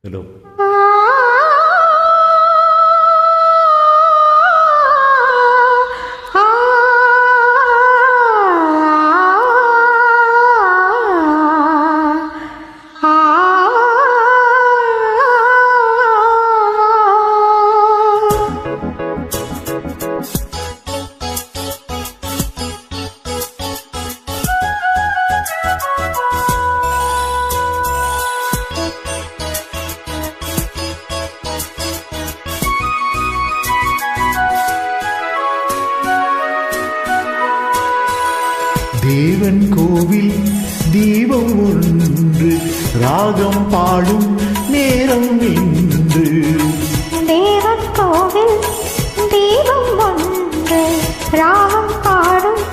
Hello. தேவன் கோவில் தீபம் ஒன்று ராகம் பாடும் நேரம் என்று. தேவன் கோவில் தீபம் ஒன்று ராகம் பாடும்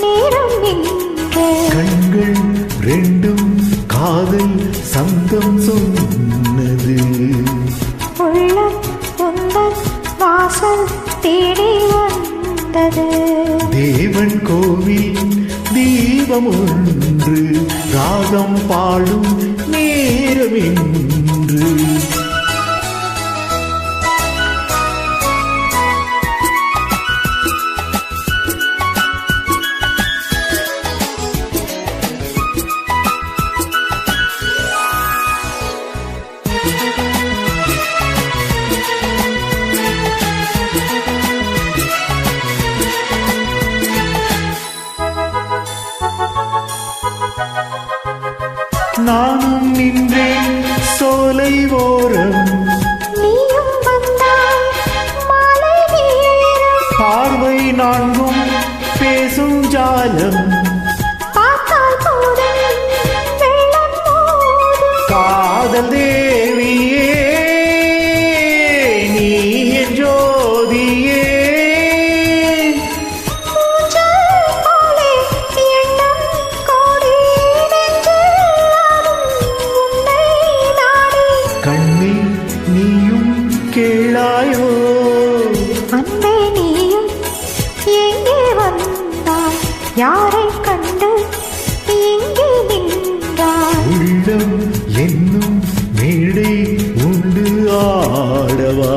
நேரம் என்று. கண்கள் ரெண்டும் காதல் சந்தம் சொன்னது. உள்ளம் உந்தன் வாசல் தேடி வந்தது. தேவன் கோவில் தீபம் ஒன்று ராகம் பாடும் நேரம் என்று. நானும் நின்றேன் சோலை ஓரம், நீயும் வந்தாய் மாலை நேரம். பார்வை நான்கும் பேசும் ஜாலம், பார்த்தால் போதும் வெள்ளம் மோதும். காதல் தேவியே நீ என் ஜோதியே. ஊஞ்சல் போலே எண்ணம் கோடி நெஞ்சில் ஆடும் உன்னை நாடி. கண்ணே நீயும் கேளாயோ, அன்பே நீயும் எங்கே வந்தாய்? யாரை கண்டு இங்கே நின்றாய்? உள்ளம் என்னும் மேடை உண்டு ஆடவா.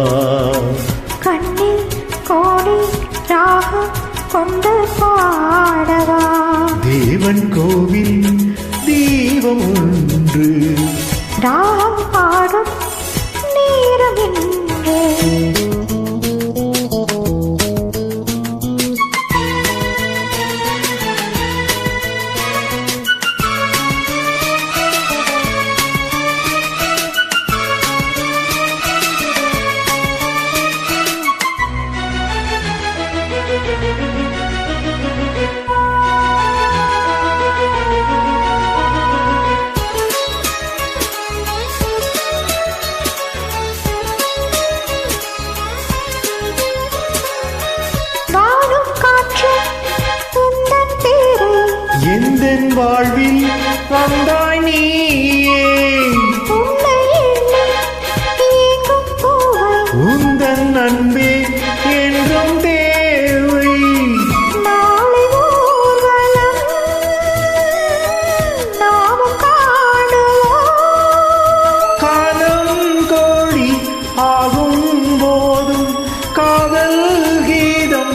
கண்ணில் கோடி ராகம் கொண்டு பாடவா. தேவன் கோவில் தீபம் ஒன்று ராகம் பாடும் நேரம் என்று. வாழும் காற்று உந்தன் பேரை எந்தன் வாழ்வில் வந்தாய் நீயே. உன்னை எண்ணி ஏங்கும் பூவை உந்தன் அன்பே என்றும் தேவை. நாளை ஊர்வலம் நாமும் காணுவோம். காலம் கோடி ஆகும் போதும் காதல் கீதம்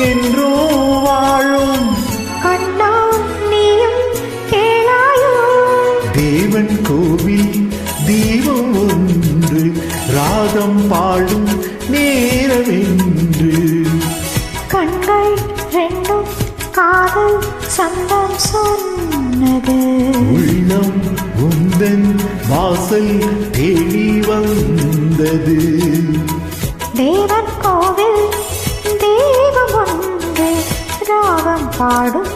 என்றும் வாழும். கண்ணா நீயும் கேளாயோ. தேவன் கோவில் தீபம் ஒன்று ராகம் பாடும் நேரம் என்று. கண்கள் ரெண்டும் காதல் சந்தம் சொன்னது. உள்ளம் உந்தன் வாசல் தேடி வந்தது. தேவன் கோவில் தீபம் ஒன்று ராகம் பாடும்